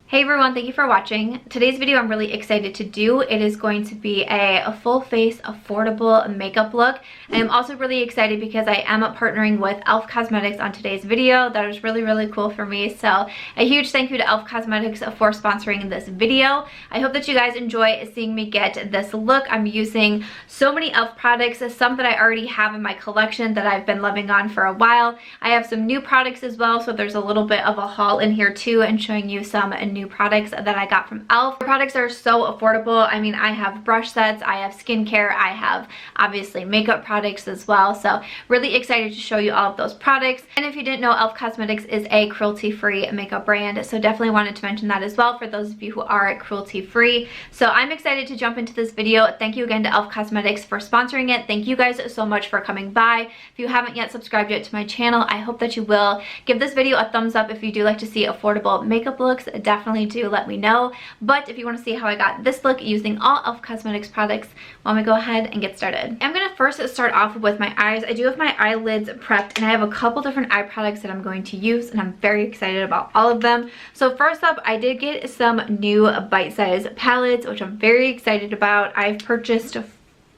Hey everyone, thank you for watching. Today's video I'm really excited to do. It is going to be a full face affordable makeup look. I am also really excited because I am partnering with E.L.F Cosmetics on today's video. That is really cool for me. So a huge thank you to E.L.F Cosmetics for sponsoring this video. I hope that you guys enjoy seeing me get this look. I'm using so many E.L.F products, some that I already have in my collection that I've been loving on for a while. I have some new products as well, so there's a little bit of a haul in here too and showing you some new products that I got from E.L.F. The products are so affordable. I mean, I have brush sets, I have skincare, I have obviously makeup products as well. So really excited to show you all of those products. And if you didn't know, E.L.F Cosmetics is a cruelty-free makeup brand. So definitely wanted to mention that as well for those of you who are cruelty-free. So I'm excited to jump into this video. Thank you again to E.L.F Cosmetics for sponsoring it. Thank you guys so much for coming by. If you haven't yet subscribed yet to my channel, I hope that you will. Give this video a thumbs up if you do like to see affordable makeup looks. Definitely do let me know. But if you want to see how I got this look using all E.L.F Cosmetics products, why don't we go ahead and get started. I'm going to first start off with my eyes. I do have my eyelids prepped and I have a couple different eye products that I'm going to use and I'm very excited about all of them. So first up, I did get some new bite-size palettes, which I'm very excited about. I've purchased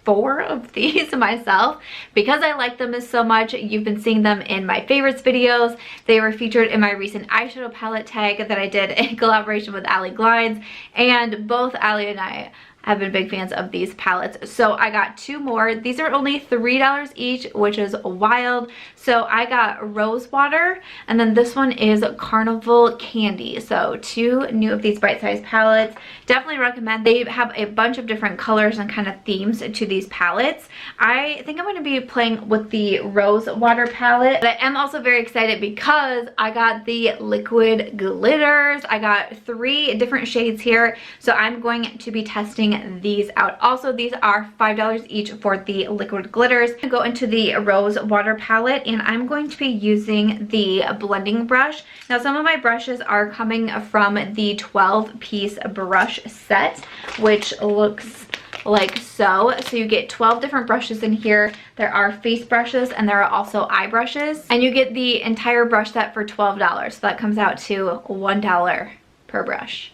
4 of these myself because I like them so much. You've been seeing them in my favorites videos. They were featured in my recent eyeshadow palette tag that I did in collaboration with Allie Glines, and both Allie and I have been big fans of these palettes. So I got 2 more. These are only $3 each, which is wild. So I got Rose Water, and then this one is Carnival Candy. So 2 new of these bite-sized palettes. Definitely recommend. They have a bunch of different colors and kind of themes to these palettes. I think I'm going to be playing with the Rose Water palette. But I am also very excited because I got the liquid glitters. I got 3 different shades here. So I'm going to be testing these out. Also, these are $5 each for the liquid glitters. I'm going to go into the Rose Water palette and I'm going to be using the blending brush. Now, some of my brushes are coming from the 12-piece brush set, which looks like so. So you get 12 different brushes in here. There are face brushes and there are also eye brushes. And you get the entire brush set for $12. So that comes out to $1 per brush.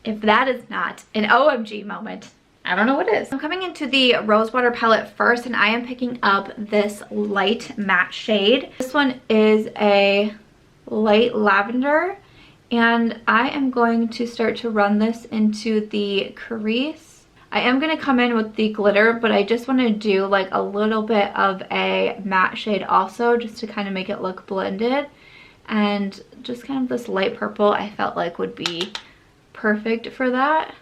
If that is not an OMG moment, I don't know what is. I'm coming into the Rose Water palette first and I am picking up this light matte shade. This one is a light lavender and I am going to start to run this into the crease. I am going to come in with the glitter, but I just want to do like a little bit of a matte shade also just to kind of make it look blended. And just kind of this light purple I felt like would be perfect for that.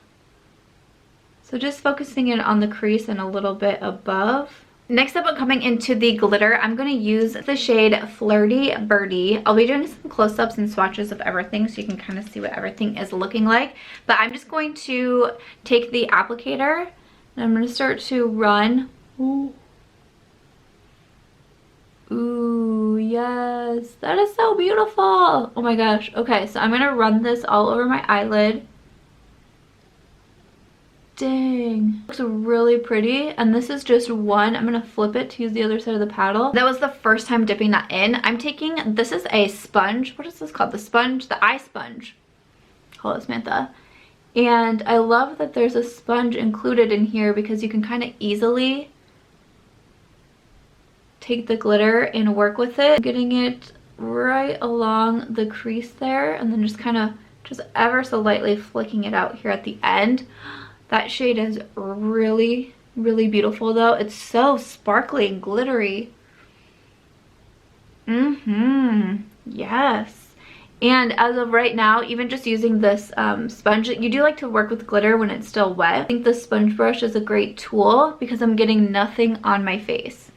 So just focusing in on the crease and a little bit above. Next up, I'm coming into the glitter. I'm going to use the shade Flirty Birdy. I'll be doing some close-ups and swatches of everything so you can kind of see what everything is looking like. But I'm just going to take the applicator and I'm going to start to run. Ooh, yes, that is so beautiful. Oh my gosh. Okay, so I'm gonna run this all over my eyelid. Dang, looks really pretty. And this is just one. I'm gonna flip it to use the other side of the paddle. That was the first time dipping that in. I'm taking, this is a sponge. What is this called? The sponge, the eye sponge. Hold it, Samantha. And I love that there's a sponge included in here because you can kind of easily take the glitter and work with it, getting it right along the crease there and then just kind of just ever so lightly flicking it out here at the end. That shade is really beautiful though. It's so sparkly and glittery. Yes. And as of right now, even just using this sponge, you do like to work with glitter when it's still wet. I think the sponge brush is a great tool because I'm getting nothing on my face.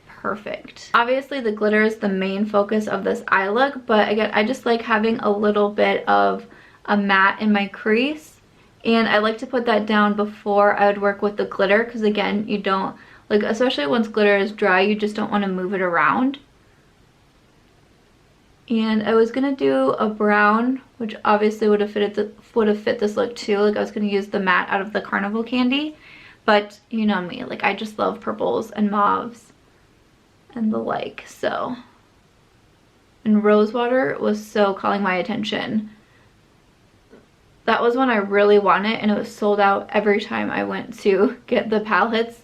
Perfect. Obviously the glitter is the main focus of this eye look, but again, I just like having a little bit of a matte in my crease, and I like to put that down before I would work with the glitter because again, you don't like, especially once glitter is dry, you just don't want to move it around. And I was gonna do a brown, which obviously would have fit this look too. Like I was gonna use the matte out of the Carnival Candy, but you know me, like I just love purples and mauves and the like. So, and Rose Water was so calling my attention That was one I really wanted, and it was sold out every time I went to get the palettes.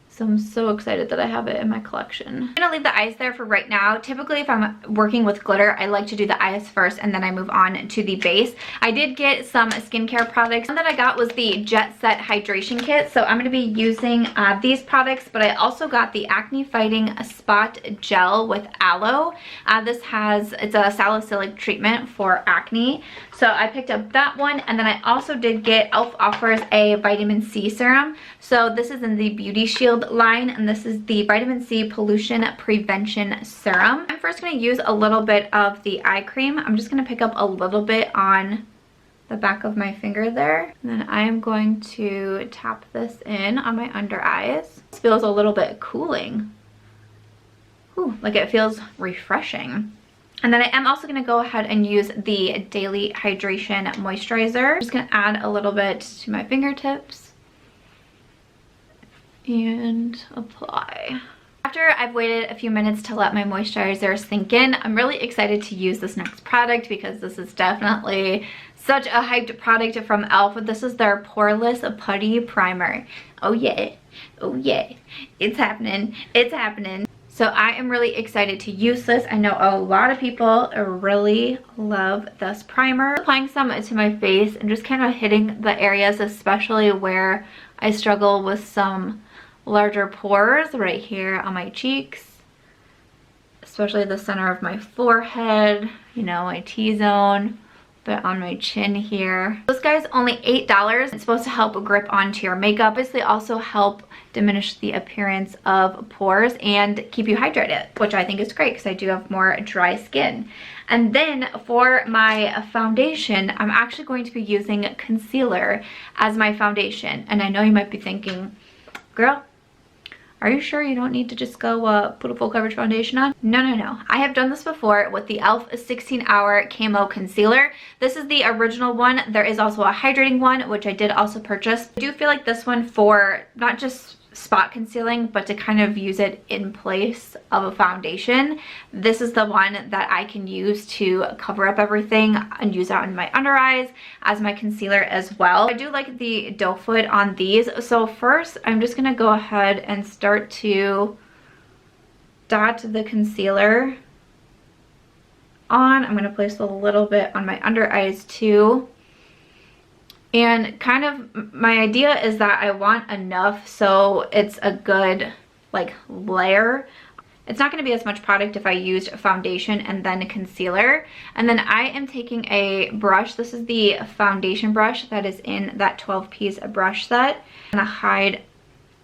So I'm so excited that I have it in my collection. I'm gonna leave the eyes there for right now. Typically, if I'm working with glitter, I like to do the eyes first and then I move on to the base. I did get some skincare products. One that I got was the Jet Set Hydration Kit. So I'm gonna be using these products, but I also got the Acne Fighting Spot Gel with Aloe. It's a salicylic treatment for acne. So I picked up that one, and then I also did get E.L.F offers a vitamin C serum. So this is in the Beauty Shield line, and this is the vitamin C pollution prevention serum. I'm first going to use a little bit of the eye cream. I'm just going to pick up a little bit on the back of my finger there, and then I am going to tap this in on my under eyes. This feels a little bit cooling. Ooh, like it feels refreshing. And then I am also going to go ahead and use the Daily Hydration Moisturizer. I'm just going to add a little bit to my fingertips and apply. After I've waited a few minutes to let my moisturizer sink in, I'm really excited to use this next product because this is definitely such a hyped product from E.L.F. This is their Poreless Putty Primer. Oh yeah, oh yeah, it's happening, it's happening. So I am really excited to use this. I know a lot of people really love this primer. Applying some to my face and just kind of hitting the areas, especially where I struggle with some larger pores right here on my cheeks, especially the center of my forehead, you know, my T-zone, but on my chin here. This guy's only $8. It's supposed to help grip onto your makeup. Obviously also help diminish the appearance of pores and keep you hydrated, which I think is great because I do have more dry skin. And then for my foundation, I'm actually going to be using concealer as my foundation. And I know you might be thinking, girl, are you sure you don't need to just go put a full coverage foundation on? No, no, no. I have done this before with the E.L.F 16-Hour Camo Concealer. This is the original one. There is also a hydrating one, which I did also purchase. I do feel like this one for not just spot concealing, but to kind of use it in place of a foundation. This is the one that I can use to cover up everything and use out in my under eyes as my concealer as well. I do like the doe foot on these. So first, I'm just gonna go ahead and start to dot the concealer on. I'm gonna place a little bit on my under eyes too. And kind of my idea is that I want enough so it's a good like layer. It's not going to be as much product if I used foundation and then concealer. And then I am taking a brush. This is the foundation brush that is in that 12-piece brush set. I'm going to hide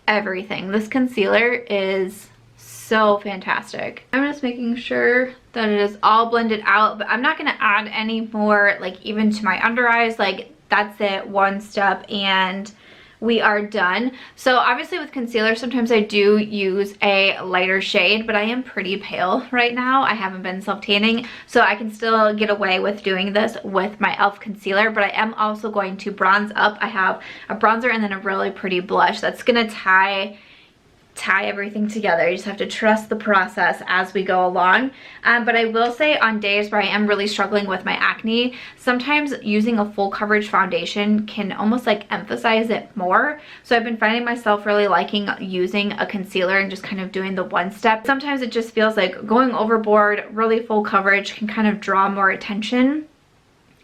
everything. This concealer is so fantastic. I'm just making sure that it is all blended out, but I'm not going to add any more like even to my under eyes. Like that's it, one step and we are done. So obviously with concealer, sometimes I do use a lighter shade, but I am pretty pale right now. I haven't been self-tanning, so I can still get away with doing this with my E.L.F concealer, but I am also going to bronze up. I have a bronzer and then a really pretty blush that's gonna tie everything together. You just have to trust the process as we go along. But I will say on days where I am really struggling with my acne, sometimes using a full coverage foundation can almost like emphasize it more. So I've been finding myself really liking using a concealer and just kind of doing the one step. Sometimes it just feels like going overboard, really full coverage can kind of draw more attention,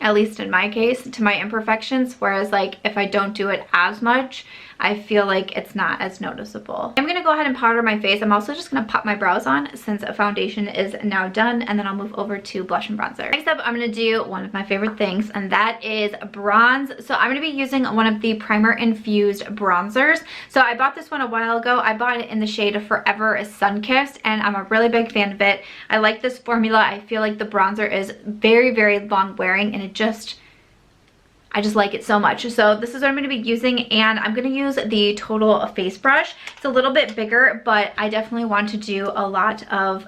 at least in my case, to my imperfections, whereas like if I don't do it as much, I feel like it's not as noticeable. I'm gonna go ahead and powder my face. I'm also just gonna pop my brows on since a foundation is now done, and then I'll move over to blush and bronzer. Next up, I'm gonna do one of my favorite things, and that is bronze. So I'm gonna be using one of the primer infused bronzers. So I bought this one a while ago. I bought it in the shade Forever Sunkissed, and I'm a really big fan of it. I like this formula. I feel like the bronzer is very, very long wearing, and I just like it so much. So this is what I'm going to be using, and I'm going to use the Total Face Brush. It's a little bit bigger, but I definitely want to do a lot of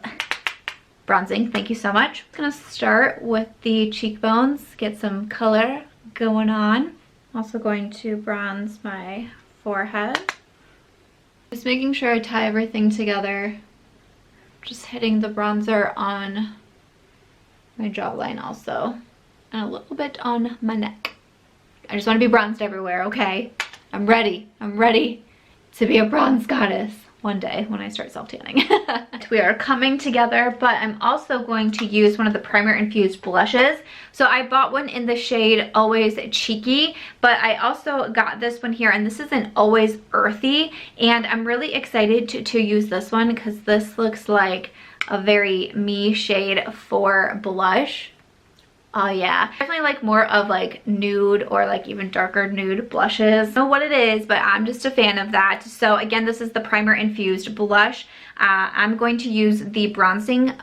bronzing. Thank you so much. I'm going to start with the cheekbones, get some color going on. Also going to bronze my forehead. Just making sure I tie everything together. Just hitting the bronzer on my jawline also, and a little bit on my neck. I just want to be bronzed everywhere, okay? I'm ready. I'm ready to be a bronze goddess one day when I start self-tanning. We are coming together, but I'm also going to use one of the primer infused blushes. So I bought one in the shade Always Cheeky, but I also got this one here, and this is an Always Earthy, and I'm really excited to use this one because this looks like a very me shade for blush. Oh yeah, definitely like more of like nude or like even darker nude blushes. I don't know what it is, but I'm just a fan of that. So again, this is the primer infused blush. I'm going to use the bronzing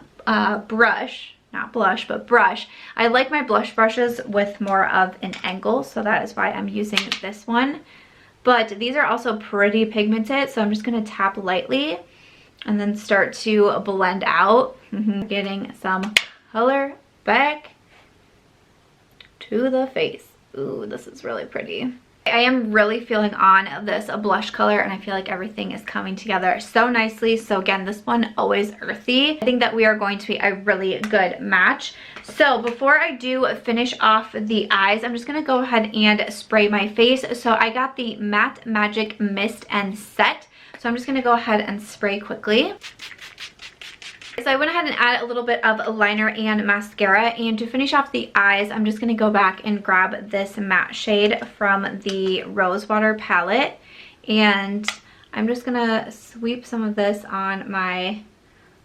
brush, not blush, but brush. I like my blush brushes with more of an angle, so that is why I'm using this one. But these are also pretty pigmented, so I'm just gonna tap lightly and then start to blend out. Getting some color back to the face. Ooh, this is really pretty. I am really feeling on this blush color, and I feel like everything is coming together so nicely. So again, this one, Always Earthy. I think that we are going to be a really good match. So before I do finish off the eyes, I'm just gonna go ahead and spray my face. So I got the Matte Magic Mist and Set. So I'm just gonna go ahead and spray quickly. So I went ahead and added a little bit of liner and mascara, and to finish off the eyes, I'm just going to go back and grab this matte shade from the Rose Water palette, and I'm just going to sweep some of this on my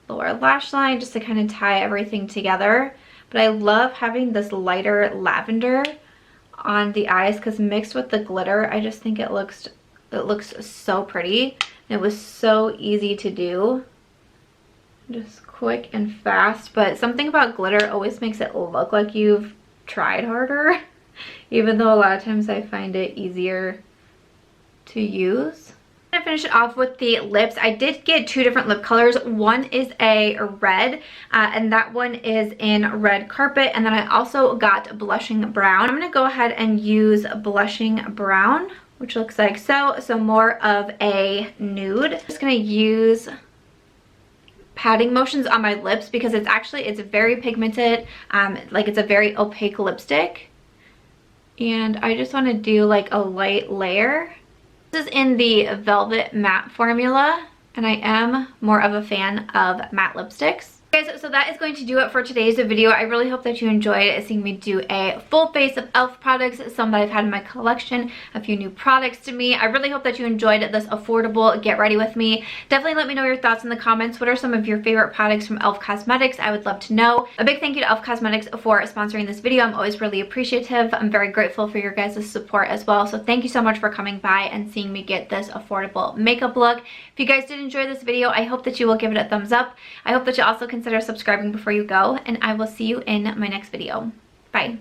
lower lash line just to kind of tie everything together. But I love having this lighter lavender on the eyes because mixed with the glitter, I just think it looks so pretty. It was so easy to do. Just quick and fast, but something about glitter always makes it look like you've tried harder, even though a lot of times I find it easier to use. I'm gonna finish it off with the lips. I did get two different lip colors. One is a red, and that one is in Red Carpet, and then I also got blushing brown. I'm gonna go ahead and use blushing brown, which looks like so more of a nude. I'm just gonna use patting motions on my lips because it's very pigmented, like it's a very opaque lipstick, and I just want to do like a light layer. This is in the Velvet Matte formula, and I am more of a fan of matte lipsticks. Guys, so that is going to do it for today's video. I really hope that you enjoyed seeing me do a full face of e.l.f. products, some that I've had in my collection, a few new products to me. I really hope that you enjoyed this affordable get ready with me. Definitely let me know your thoughts in the comments. What are some of your favorite products from e.l.f. Cosmetics? I would love to know. A big thank you to e.l.f. Cosmetics for sponsoring this video. I'm always really appreciative. I'm very grateful for your guys' support as well. So thank you so much for coming by and seeing me get this affordable makeup look. If you guys did enjoy this video, I hope that you will give it a thumbs up. I hope that you also consider subscribing before you go, and I will see you in my next video. Bye.